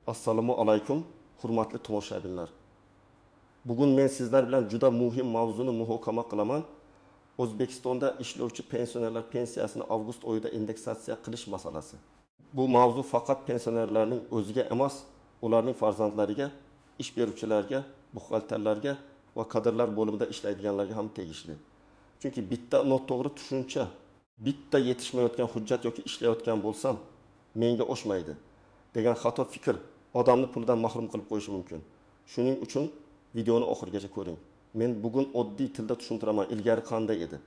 Assalomu alaykum, hurmatli tomoshabinlar. Bugun men sizlar bilan juda muhim mavzuni muhokama qilaman. O'zbekistonda ishlovchi pensionerlar pensiyasini avgust oyida indeksatsiya qilish masalasi. Bu mavzu faqat pensionerlarning o'ziga emas, ularning farzandlariga, ish beruvchilarga, buxgalterlarga va kadrlar bo'limida ishlaydiganlarga ham tegishli. Chunki bitta noto'g'ri tushuncha, bitta yetishmayotgan hujjat yoki ishlayotgan bo'lsam, menga oshmaydi degan xato fikr odamni pulidan mahrum qilib qo'yishi mumkin. Shuning uchun videoni oxirigacha ko'ring. Men bugun oddiy tilda tushuntiraman, ilgari qanday edi.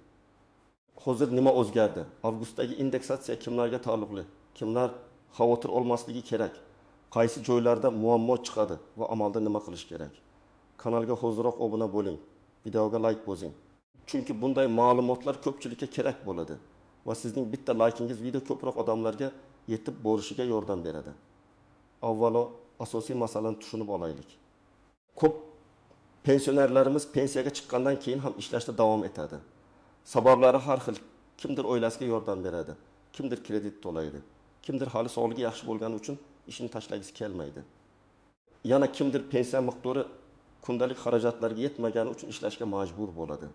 Hozir nima o'zgardi? Avgustdagi indeksatsiya kimlarga taalluqli? Kimlar xavotir olmasligi kerak? Qaysi joylarda muammo chiqadi va amalda nima qilish kerak? Kanalga hoziroq obuna bo'ling, videoga like bosing. Chunki bunday ma'lumotlar ko'pchilikka kerak bo'ladi va sizning bitta like'ingiz video ko'proq odamlarga yetib borishiga yordam beradi. Avvalo asosiy masalani tushunib olaylik. Ko'p pensionerlarimiz pensiyaga chiqqandan keyin ham ishlashda davom etadi. Sabablari har xil. Kimdir oilasiga yordam beradi, kimdir kredit to'laydi, kimdir hali sog'ligi yaxshi bo'lgani uchun ishini tashlagisi kelmaydi. Yana kimdir pensiya miqdori kundalik xarajatlarga yetmagani uchun ishlashga majbur bo'ladi.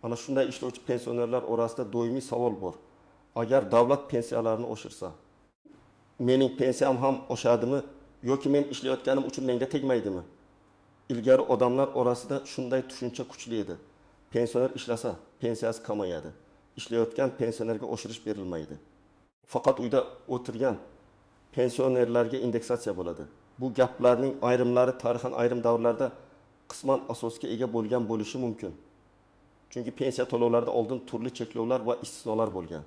Ana shunday ishlovchi pensionerlar orasida doimiy savol bor. Agar davlat pensiyalarini oshirsa, mening pensiyam ham oshadimi yoki men ishlayotganim uchun menga tegmaydimi? Ilgari odamlar orasida shunday tushuncha kuchli edi. Pensioner ishlasa, pensiyasi kamayadi. Ishlayotgan pensionerga oshirish berilmaydi. Faqat uyda o'tirgan pensionerlarga indeksatsiya bo'ladi. Bu gaplarning ayrimlari tarixan ayrim davrlarda qisman asosga ega bo'lgan bo'lishi mumkin. Chunki pensiya to'lovlarida oldin turli cheklovlar va istisnolar bo'lgan.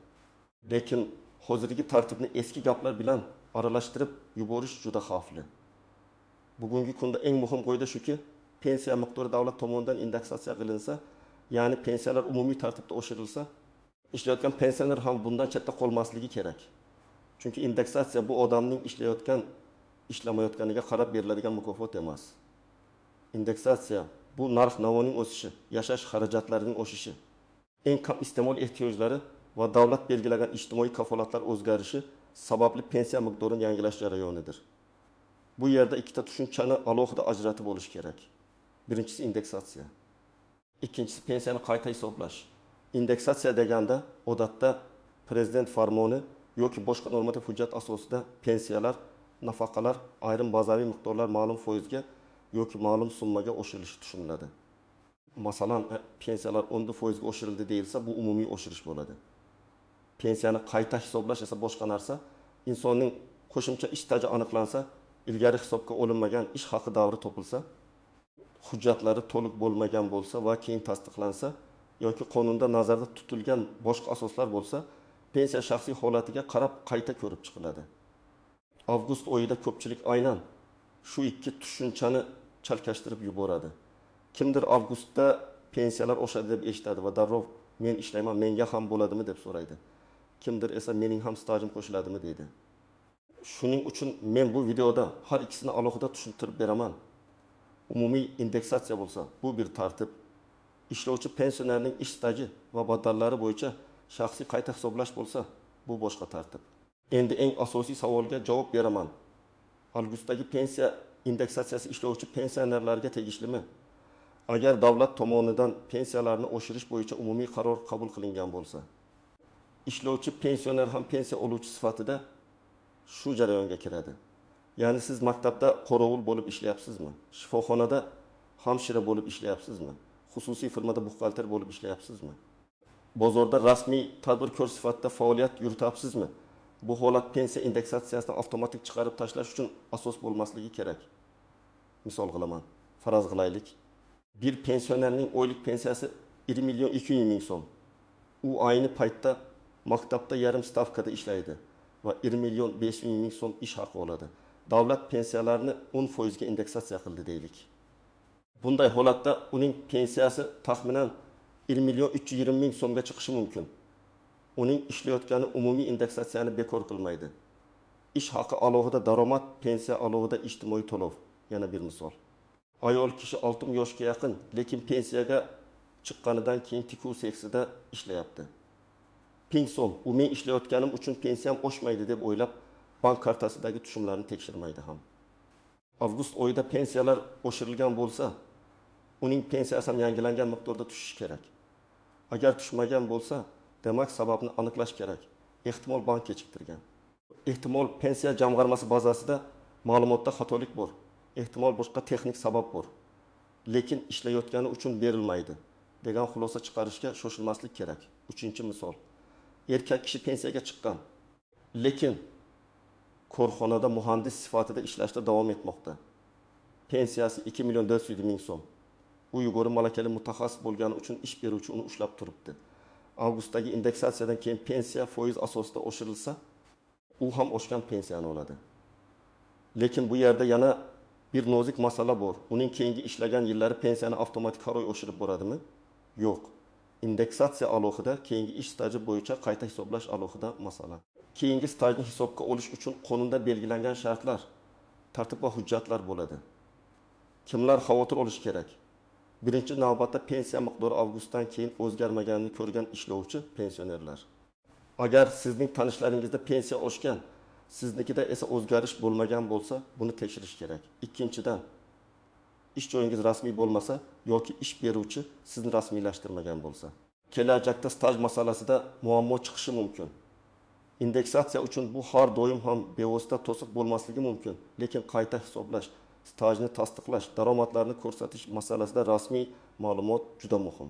Lekin hozirgi tartibni eski gaplar bilan aralashtirib yuborish juda xavfli. Bugungi kunda eng muhim qoida shuki, pensiya miqdori davlat tomonidan indeksatsiya qilinsa, ya'ni pensiyalar umumiy tartibda oshirilsa, ishlayotgan pensioner ham bundan chetda qolmasligi kerak. Chunki indeksatsiya bu odamning ishlayotgan, ishlamayotganiga qarab beriladigan mukofot emas. Indeksatsiya bu narx-navoning o'sishi, yashash xarajatlarining oshishi, eng kam iste'mol ehtiyojlari va davlat belgilagan ijtimoiy kafolatlar o'zgarishi sababli pensiya miqdorini yangilash jarayonidir. Bu yerda ikkita tushunchani alohida ajratib olish kerak. Birinchisi indeksatsiya. Ikkinchisi pensiyani qayta hisoblash. Indeksatsiya deganda odatda prezident farmoni yoki boshqa normativ hujjat asosida pensiyalar, nafaqalar, ayrim bazaviy miqdorlar ma'lum foizga yoki ma'lum summaga oshirilishi tushuniladi. Masalan, pensiyalar 10% oshirildi deyilsa, bu umumiy oshirish bo'ladi. Pensiyani qayta hisoblash esa boshqa narsa. Insonning qo'shimcha ish staji aniqlansa, ilgari hisobga olinmagan ish haqi davri topilsa, hujjatlari to'liq bo'lmagan bo'lsa va keyin tasdiqlansa yoki qonunda nazarda tutilgan boshqa asoslar bo'lsa, pensiya shaxsiy holatiga qarab qayta ko'rib chiqiladi. Avgust oyida ko'pchilik aynan shu ikki tushunchani chalkashtirib yuboradi. Kimdir avgustda pensiyalar oshadi deb eshitadi va darrov men ishlayman, menga ham bo'ladimi deb so'raydi. Kimdir esa mening ham stajim qo'shiladimi deydi. Shuning uchun men bu videoda har ikkisini alohida tushuntirib beraman. Umumiy indeksatsiya bo'lsa, bu bir tartib. Ishlovchi pensionerning ish staji va badallari bo'yicha shaxsiy qayta hisoblash bo'lsa, bu boshqa tartib. Endi eng asosiy savolga javob beraman. Avgustdagi pensiya indeksatsiyasi ishlovchi pensionerlarga tegishlimi? Agar davlat tomonidan pensiyalarni oshirish bo'yicha umumiy qaror qabul qilingan bo'lsa, ishlovchi pensioner ham pensiya oluvchi sifatida shu jarayonga kiradi. Ya'ni siz maktabda qorovul bo'lib ishlayapsizmi? Shifoxonada hamshira bo'lib ishlayapsizmi? Xususiy firmada buxgalter bo'lib ishlayapsizmi? Bozorda rasmiy tadbirkor sifatida faoliyat yurityapsizmi? Bu holat pensiya indeksatsiyasini avtomatik chiqarib tashlash uchun asos bo'lmasligi kerak. Misol qilaman, faraz qilaylik. Bir pensionerning oylik pensiyasi 1 million 200 ming so'm. U ayni paytda maktabda yarim stavkada ishlaydi va 1 million 500 ming so'm ish haqi oladi. Davlat pensiyalarini 10% ga indeksatsiya qildi deylik. Bunday holatda uning pensiyasi taxminan 1 million 320 ming so'mga chiqishi mumkin. Uning ishlayotgani umumiy indeksatsiyani bekor qilmaydi. Ish haqi alohida daromad, pensiya alohida ijtimoiy to'lov. Yana bir misol. Ayol kishi 60 yoshga yaqin, lekin pensiyaga chiqqanidan keyin tikuv seksida ishlayapti. Ping so'm, u men ishlayotganim uchun pensiyam oshmaydi deb o'ylab bank kartasidagi tushumlarni tekshirmaydi ham. Avgust oyida pensiyalar oshirilgan bo'lsa, uning pensiyasi ham yangilangan miqdorda tushishi kerak. Agar tushmagan bo'lsa, demak sababni aniqlash kerak. Ehtimol bank kechiktirgan. Ehtimol pensiya jamg'armasi bazasida ma'lumotda xatolik bor. Ehtimol boshqa texnik sabab bor. Lekin ishlayotgani uchun berilmaydi degan xulosa chiqarishga shoshilmaslik kerak. 3-misol. Erkak kishi pensiyaga chiqqan, lekin korxonada muhandis sifatida ishlashda davom etmoqda. Pensiyasi 2.400.000 so'm. U yuqori malakali mutaxassis bo'lgani uchun ish beruvchi uni ushlab turibdi. Avgustdagi indeksatsiyadan keyin pensiya foiz asosida oshirilsa, u ham oshgan pensiyani oladi. Lekin bu yerda yana bir nozik masala bor. Uning keyingi ishlagan yillari pensiyani avtomatik qaroy oshirib boradimi? Yo'q. Indeksatsiya alohida, keyingi ish staji bo'yicha qayta hisoblash alohida masala. Keyingi stajni hisobga olish uchun qonunda belgilangan shartlar, tartib va hujjatlar bo'ladi. Kimlar xavotir olish kerak? Birinchi navbatda pensiya miqdori avgustdan keyin o'zgarmaganini ko'rgan ishlovchi pensionerlar. Agar sizning tanishlaringizda pensiya oshgan, siznikida esa o'zgarish bo'lmagan bo'lsa, buni tekshirish kerak. Ikkinchidan, ish joyingiz rasmiy bo'lmasa yoki ish beruvchi sizni rasmiylashtirmagan bo'lsa, kelajakda staj masalasida muammo chiqishi mumkin. Indeksatsiya uchun bu har doim ham bevosita to'siq bo'lmasligi mumkin, lekin qayta hisoblash, stajni tasdiqlash, daromadlarni ko'rsatish masalasida rasmiy ma'lumot juda muhim.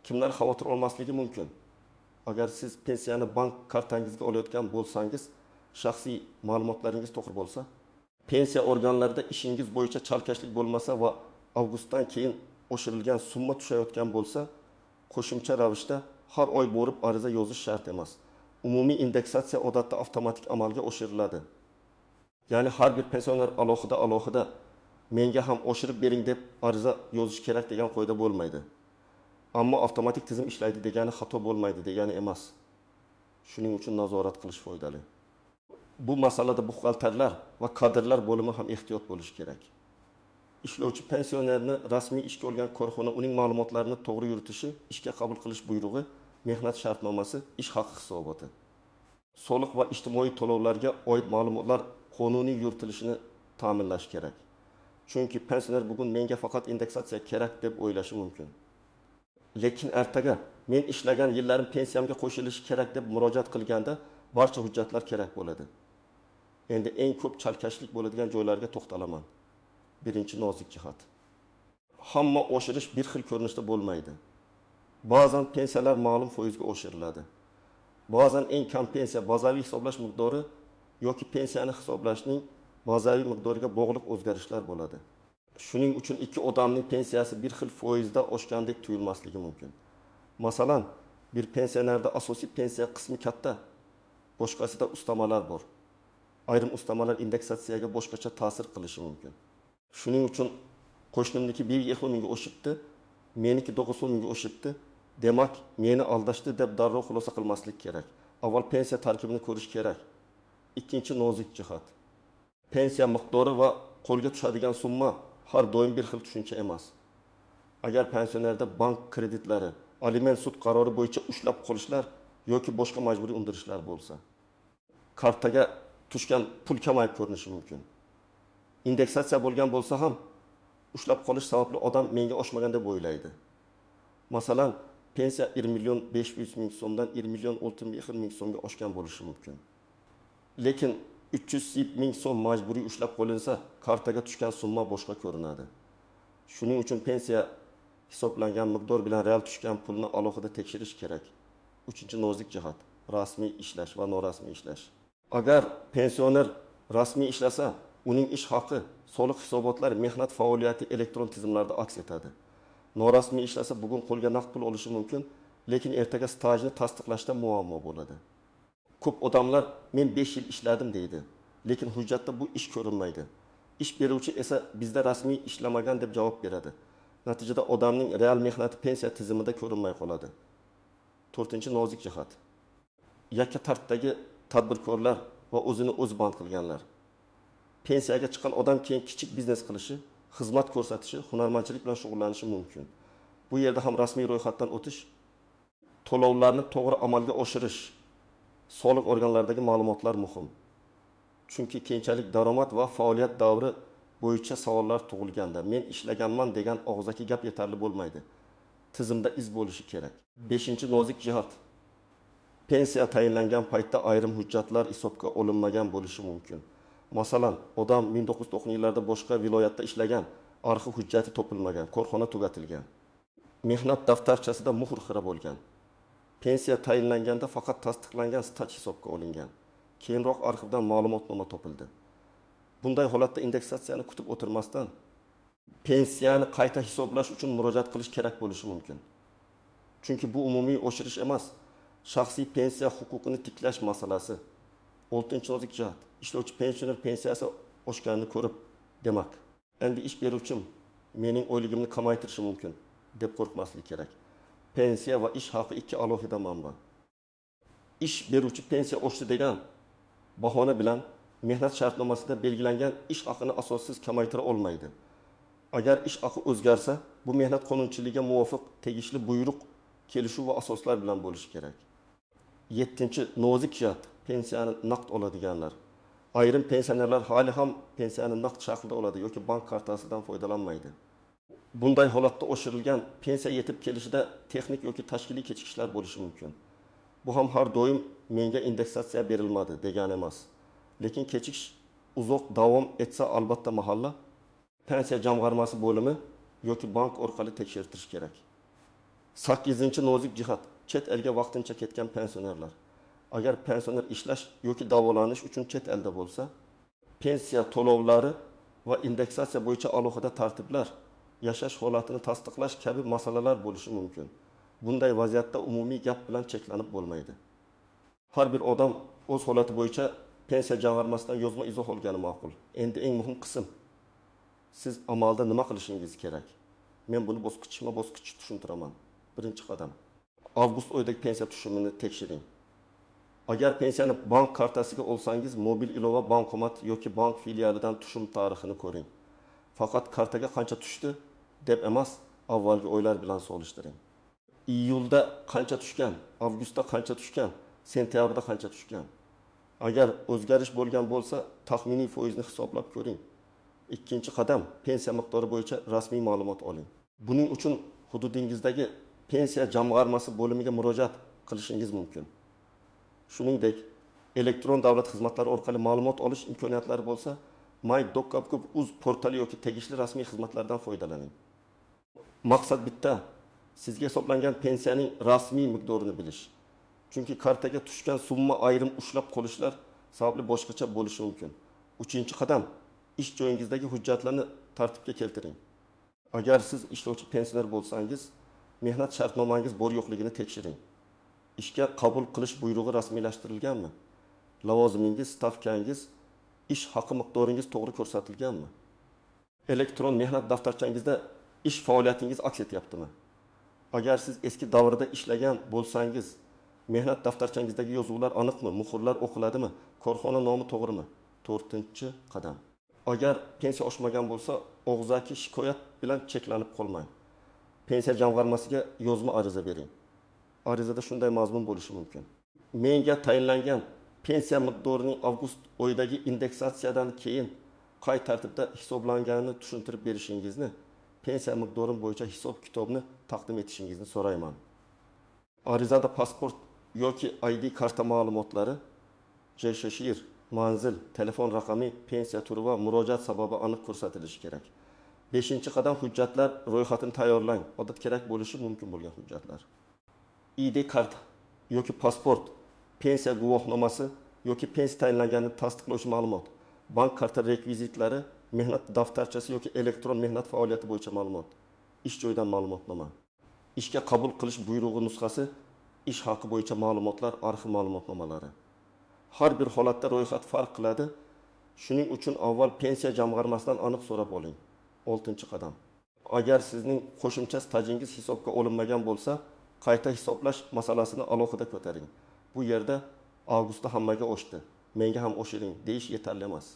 Kimlar xavotir olmasligi mumkin? Agar siz pensiyani bank kartangizga olayotgan bo'lsangiz, shaxsiy ma'lumotlaringiz to'g'ri bo'lsa, pensiya organlarida ishingiz bo'yicha chalkashlik bo'lmasa va avgustdan keyin oshirilgan summa tushayotgan bo'lsa, qo'shimcha ravishda har oy borib ariza yozish shart emas. Umumiy indeksatsiya odatda avtomatik amalga oshiriladi. Ya'ni har bir pensioner alohida menga ham oshirib bering deb ariza yozish kerak degan qoida bo'lmaydi. Ammo avtomatik tizim ishlaydi degani xato bo'lmaydi degani emas. Shuning uchun nazorat qilish foydali. Bu masalada buxgalterlar va kadrlar bo'limi ham ehtiyot bo'lish kerak. Ishlovchi pensionerni rasmiy ishga olgan korxona uning ma'lumotlarini to'g'ri yuritishi, ishga qabul qilish buyrug'i, mehnat shartnomasi, ish haqi hisoboti. Soliq va ijtimoiy to'lovlarga oid ma'lumotlar qonuniy yuritilishini ta'minlash kerak. Chunki pensioner bugun menga faqat indeksatsiya kerak deb o'ylashi mumkin. Lekin ertaga men ishlagan yillarim pensiyamga qo'shilishi kerak deb murojaat qilganda barcha hujjatlar kerak bo'ladi. Endi eng ko'p chalkashlik bo'ladigan joylarga to'xtalaman. Birinchi nozik jihat. Hamma oshirish bir xil ko'rinishda bo'lmaydi. Ba'zan pensiyalar ma'lum foizga oshiriladi. Ba'zan eng kam pensiya bazaviy hisoblash miqdori yoki pensiyani hisoblashning bazaviy miqdoriga bog'liq o'zgarishlar bo'ladi. Shuning uchun ikki odamning pensiyasi bir xil foizda oshgandek tuyulmasligi mumkin. Masalan, bir pensionerda asosiy pensiya qismi katta, boshqasida ustamalar bor. Ayrim ustamalar indeksatsiyaga boshqacha ta'sir qilishi mumkin. Shuning uchun qo'shnimniki 1,5 mingga oshibdi, meniki 9 mingga oshibdi, demak meni aldashdi deb darrov xulosa qilmaslik kerak. Avval pensiya tarkibini ko'rish kerak. Ikkinchi nozik jihat. Pensiya miqdori va qo'lga tushadigan summa har doim bir xil tushuncha emas. Agar pensionerda bank kreditlari, aliment sud qarori bo'yicha ushlab qolishlar yoki boshqa majburiy undirishlar bo'lsa, kartaga tushgan pul kamayib ko'rinishi mumkin. Indeksatsiya bo'lgan bo'lsa ham ushlab qolish sababli odam menga oshmagan deb o'ylaydi. Masalan, pensiya 1.500.000 so'mdan 1.600.000 so'mga oshgan bo'lishi mumkin. Lekin 300.000 so'm majburiy ushlab qo'linsa, kartaga tushgan summa boshqa ko'rinadi. Shuning uchun pensiya hisoblangan miqdor bilan real tushgan pulni alohida tekshirish kerak. Uchinchi nozik jihat: rasmiy ishlash va norasmiy ishlash. Agar pensioner rasmiy ishlasa, uning ish haqi, soliq hisobotlari, mehnat faoliyati elektron tizimlarda aks etadi. Norasmiy ishlasa bugun qo'lga naqd pul olishi mumkin, lekin ertaga stajni tasdiqlashda muammo bo'ladi. Ko'p odamlar men 5 yil ishladim deydi, lekin hujjatda bu ish ko'rinmaydi. Ish beruvchi esa bizda rasmiy ishlamagan deb javob beradi. Natijada odamning real mehnati pensiya tizimida ko'rinmay qoladi. 4-nozik jihat: yakka tartibdagi tadbirkorlar va o'zini o'z band qilganlar. Pensiyaga chiqqan odam keyin kichik biznes qilishi, xizmat ko'rsatishi, hunarmandchilik bilan shug'ullanishi mumkin. Bu yerda ham rasmiy ro'yxatdan o'tish, to'lovlarni to'g'ri amalga oshirish, soliq organlaridagi ma'lumotlar muhim. Chunki keyinchalik daromad va faoliyat davri bo'yicha savollar tug'ilganda men ishlaganman degan og'zaki gap yetarli bo'lmaydi. Tizimda iz bo'lishi kerak. 5-nozik jihat. Pensiya tayinlangan paytda ayrim hujjatlar hisobga olinmagan bo'lishi mumkin. Masalan, odam 1990-yillarda boshqa viloyatda ishlagan, arxiv hujjati topilmagan, korxona tugatilgan. Mehnat daftarchasida muhr xira bo'lgan. Pensiya tayinlanganda faqat tasdiqlangan staj hisobga olingan. Keyinroq arxivdan ma'lumotnoma topildi. Bunday holatda indeksatsiyani kutib o'tirmasdan pensiyani qayta hisoblash uchun murojaat qilish kerak bo'lishi mumkin. Chunki bu umumiy oshirish emas, shaxsiy pensiya huquqini tiklash masalasi. 6-nozik jihat. Ishlovchi pensioner pensiyasi oshganini ko'rib demak, endi ish beruvchim mening oyligimni kamaytirishi mumkin deb qo'rqmaslik kerak. Pensiya va ish haqi ikki alohida manba. Ish beruvchi pensiya oshdi degan bahona bilan mehnat shartnomasida belgilangan ish haqini asossiz kamaytira olmaydi. Agar ish haqi o'zgarsa, bu mehnat qonunchiligiga muvofiq tegishli buyruq, kelishuv va asoslar bilan bo'lishi kerak. 7-nozik jihat. Pensiyani naqd oladiganlar. Ayrim pensionerlar hali ham pensiyani naqd shaklda oladi yoki bank kartasidan foydalanmaydi. Bunday holatda oshirilgan pensiya yetib kelishida texnik yoki tashkiliy kechikishlar bo'lishi mumkin. Bu ham har doim menga indeksatsiya berilmadi degani emas. Lekin kechikish uzoq davom etsa albatta mahalla pensiya jamg'armasi bo'limi yoki bank orqali tekshirtirish kerak. 8-nozik jihat. Chet elga vaqtincha ketgan pensionerlar. Agar pensioner ishlash yoki davolanish uchun chet elda bo'lsa, pensiya to'lovlari va indeksatsiya bo'yicha alohida tartiblar, yashash holatini tasdiqlash kabi masalalar bo'lishi mumkin. Bunday vaziyatda umumiy gap bilan cheklanib bo'lmaydi. Har bir odam o'z holati bo'yicha pensiya jamg'armasidan yozma izoh olgani ma'qul. Endi eng muhim qism. Siz amalda nima qilishingiz kerak? Men buni bosqichma-bosqich tushuntiraman. Birinchi qadam. Avgust oyidagi pensiya tushumini tekshiring. Agar pensiyani bank kartasiga olsangiz, mobil ilova bankomat yoki bank filialidan tushum tarixini ko'ring. Faqat kartaga qancha tushdi deb emas, avvalgi oylar bilan solishtiring. Iyulda qancha tushgan, avgustda qancha tushgan, sentyabrda qancha tushgan. Agar o'zgarish bo'lgan bo'lsa, taxminiy foizni hisoblab ko'ring. Ikkinchi qadam, pensiya miqdori bo'yicha rasmiy ma'lumot oling. Buning uchun hududingizdagi pensiya jamg'armasi bo'limiga murojaat qilishingiz mumkin. Shuningdek, elektron davlat xizmatlari orqali ma'lumot olish imkoniyatlari bo'lsa, my.gov.uz portali yoki tegishli rasmiy xizmatlardan foydalaning. Maqsad bitta, sizga hisoblangan pensiyaning rasmiy miqdorini bilish. Chunki kartaga tushgan summa ayrim ushlab qolishlar sababli boshqacha bo'lishi mumkin. 3-qadam, ish joyingizdagi hujjatlarni tartibga keltiring. Agar siz ishlovchi pensioner bo'lsangiz, mehnat shartnomangiz bor yo'qligini tekshiring. Ishga qabul qilish buyrug'i rasmiylashtirilganmi? Lavozimingiz, stavkangiz, ish haqi miqdoringiz to'g'ri ko'rsatilganmi? Elektron mehnat daftarchangizda ish faoliyatingiz aks etyaptimi? Agar siz eski davrda ishlagan bo'lsangiz, mehnat daftarchangizdagi yozuvlar aniqmi? Muhrlar o'qiladimi? Korxona nomi to'g'rimi? 4-qadam. Agar pensiya oshmagan bo'lsa, og'zaki shikoyat bilan cheklanib qolmang. Pensiya jamg'armasiga yozma ariza bering. Arizada shunday mazmun bo'lishi mumkin. Menga tayinlangan pensiya miqdorining avgust oyidagi indeksatsiyadan keyin qay tartibda hisoblanganini tushuntirib berishingizni, pensiya miqdorim bo'yicha hisob-kitobni taqdim etishingizni so'rayman. Arizada pasport yoki ID karta ma'lumotlari, joy, manzil, telefon raqami, pensiya turi va murojaat sababi aniq ko'rsatilishi kerak. 5-qadam, hujjatlar ro'yxatini tayyorlang. Odat kerak bo'lishi mumkin bo'lgan hujjatlar. ID karta yoki pasport, pensiya guvohnomasi yoki pensiya tayinlanganini tasdiqlovchi ma'lumot, bank karta rekvizitlari, mehnat daftarchasi yoki elektron mehnat faoliyati bo'yicha ma'lumot, ish joyidan ma'lumotnoma, ishga qabul qilish buyrug'i nusxasi, ish haqi bo'yicha ma'lumotlar, arxiv ma'lumotnomalari. Har bir holatda ro'yxat farq qiladi. Shuning uchun avval pensiya jamg'armasidan aniq so'rab oling. 6-qadam. Agar sizning qo'shimcha stajingiz hisobga olinmagan bo'lsa, qayta hisoblash masalasini alohida ko'taring. Bu yerda avgustda hammaga oshdi, menga ham oshiring deyish yetarli emas.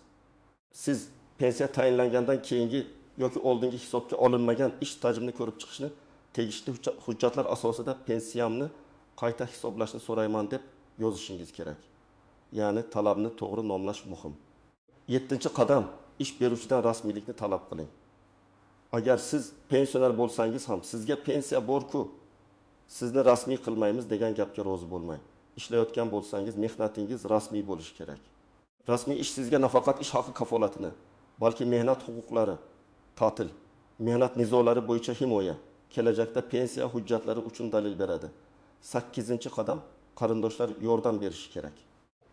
Siz pensiya tayinlangandan keyingi yoki oldingi hisobga olinmagan ish stajimni ko'rib chiqishni, tegishli hujjatlar asosida pensiyamni qayta hisoblashni so'rayman deb yozishingiz kerak. Ya'ni talabni to'g'ri nomlash muhim. 7. qadam, ish beruvchidan rasmiylikni talab qiling. Agar siz pensioner bo'lsangiz ham, sizga pensiya bor-ku, sizni rasmiy qilmaymiz degan gapga rozi bo'lmang. Ishlayotgan bo'lsangiz, mehnatingiz rasmiy bo'lishi kerak. Rasmiy ish sizga nafaqat ish haqi kafolatini, balki mehnat huquqlari, ta'til, mehnat nizolari bo'yicha himoya, kelajakda pensiya hujjatlari uchun dalil beradi. 8. qadam, qarindoshlar yordam berishi kerak.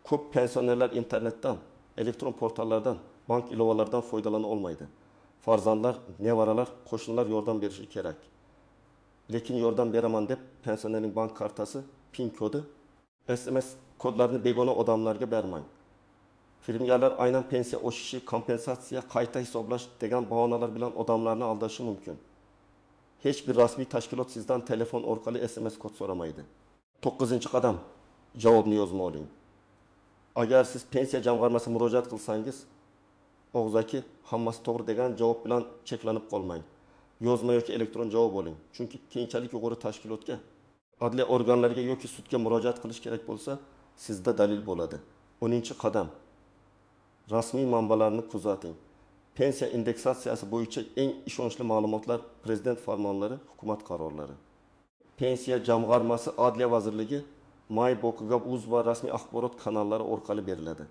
Ko'p pensionerlar internetdan, elektron portallardan, bank ilovalaridan foydalana olmaydi. Farzandlar, nevaralar, qo'shnilar yordam berishi kerak. Lekin yordam beraman deb pensionerning bank kartasi, PIN kodi, SMS kodlarini begona odamlarga bermang. Firmalar aynan pensiya oshishi, kompensatsiya, qayta hisoblash degan bahonalar bilan odamlarni aldashi mumkin. Hech bir rasmiy tashkilot sizdan telefon orqali SMS kod so'ramaydi. 9. qadam, javobni yozma oling. Agar siz pensiya jamg'armasiga murojaat qilsangiz, og'zaki hammasi to'g'ri degan javob bilan cheklanib qolmang. Yozma yoki elektron javob oling. Chunki keyinchalik yuqori tashkilotga, adliya organlariga yoki sudga murojaat qilish kerak bo'lsa, sizda dalil bo'ladi. 10. qadam, rasmiy manbalarni kuzating. Pensiya indeksatsiyasi bo'yicha eng ishonchli ma'lumotlar prezident farmonlari, hukumat qarorlari. Pensiya jamg'armasi Adliya vazirligi MyBoku.uz va rasmiy axborot kanallari orqali beriladi.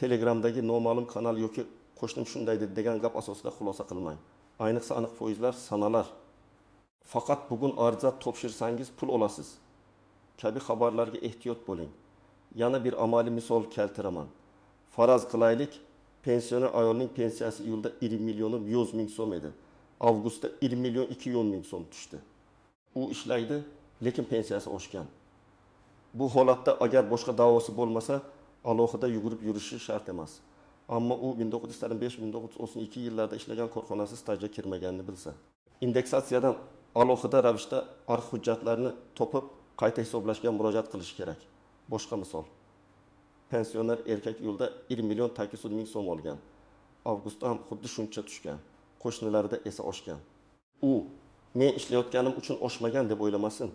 Telegramdagi noma'lum kanal yoki qo'shnim shunday dedi degan gap asosida xulosa qilmang. Ayniqsa aniq foizlar, sanalar. Faqat bugun ariza topshirsangiz pul olasiz kabi xabarlarga ehtiyot bo'ling. Yana bir amaliy misol keltiraman. Faraz qilaylik, pensioner ayolning pensiyasi iyulda 20 milyon 100 ming so'm edi. Avgustda 20 milyon 200 ming so'm tushdi. U ishlaydi, lekin pensiyasi oshgan. Bu holatda agar boshqa da'vosi bo'lmasa, alohida yugurib yurishi shart emas. Ammo u 1925-1932 yillarda ishlagan korxonasi stajga kirmaganini bilsa, indeksatsiyadan alohida ravishda arxiv hujjatlarini topib, qayta hisoblashga murojaat qilish kerak. Boshqa misol. Pensioner erkak iyulda 20 milyon 800 ming so'm olgan. Avgustda ham xuddi shuncha tushgan. Qo'shnilarida esa oshgan. U men ishlayotganim uchun oshmagan deb o'ylamasin.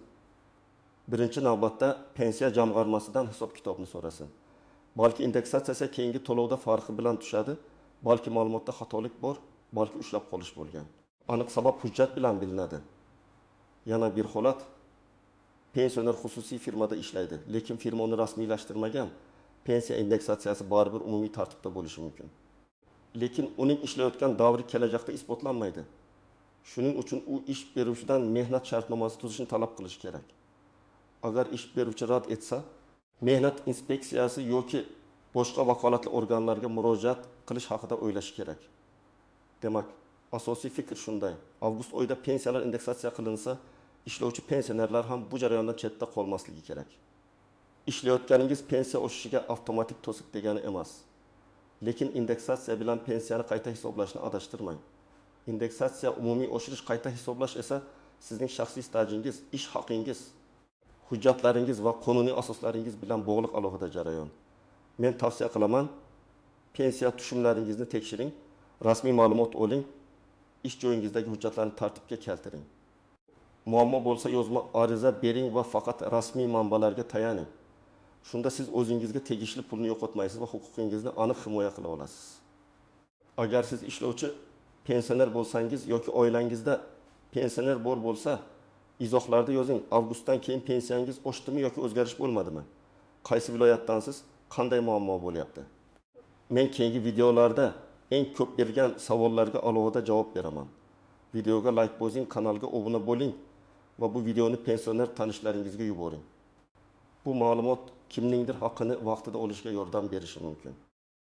Birinchi navbatda pensiya jamg'armasidan hisob-kitobni so'rasin. Balki indeksatsiya keyingi to'lovda farqi bilan tushadi, balki ma'lumotda xatolik bor, balki ushlab qolish bo'lgan. Aniq sabab hujjat bilan bilinadi. Yana bir holat, pensioner xususiy firmada ishlaydi, lekin firma uni rasmiylashtirmagan. Pensiya indeksatsiyasi baribir umumiy tartibda bo'lishi mumkin. Lekin uning ishlayotgan davri kelajakda isbotlanmaydi. Shuning uchun u ish beruvchidan mehnat shartnomasi tuzishni talab qilish kerak. Agar ish beruvchi rad etsa, mehnat inspeksiyasi yoki boshqa vakolatli organlarga murojaat qilish haqida o'ylash kerak. Demak, asosiy fikr shunday. Avgust oyida pensiyalar indeksatsiya qilinsa, ishlovchi pensionerlar ham bu jarayondan chetda qolmasligi kerak. Ishlayotganingiz pensiya oshishiga avtomatik to'siq degani emas. Lekin indeksatsiya bilan pensiyani qayta hisoblashni adashtirmang. Indeksatsiya umumiy oshirish qayta hisoblash esa sizning shaxsiy stajingiz, ish haqingiz, hujjatlaringiz va qonuniy asoslaringiz bilan bog'liq alohida jarayon. Men tavsiya qilaman, pensiya tushumlaringizni tekshiring, rasmiy ma'lumot oling, ish joyingizdagi hujjatlarni tartibga keltiring. Muammo bo'lsa yozma ariza bering va faqat rasmiy manbalarga tayaning. Shunda siz o'zingizga tegishli pulni yo'qotmaysiz va huquqingizni aniq himoya qila olasiz. Agar siz ishlovchi pensioner bo'lsangiz yoki oilangizda pensioner bor bo'lsa, izohlarda yozing. Avgustdan keyin pensiyangiz oshdimi yoki o'zgarish bo'lmadimi? Qaysi viloyatdansiz? Qanday muammo bo'lyapti? Men keyingi videolarda eng ko'p bergan savollarga alohida javob beraman. Videoga like bosing, kanalga obuna bo'ling va bu videoni pensioner tanishlaringizga yuboring. Bu ma'lumot kimningdir haqqini vaqtida olishga yordam berishi mumkin.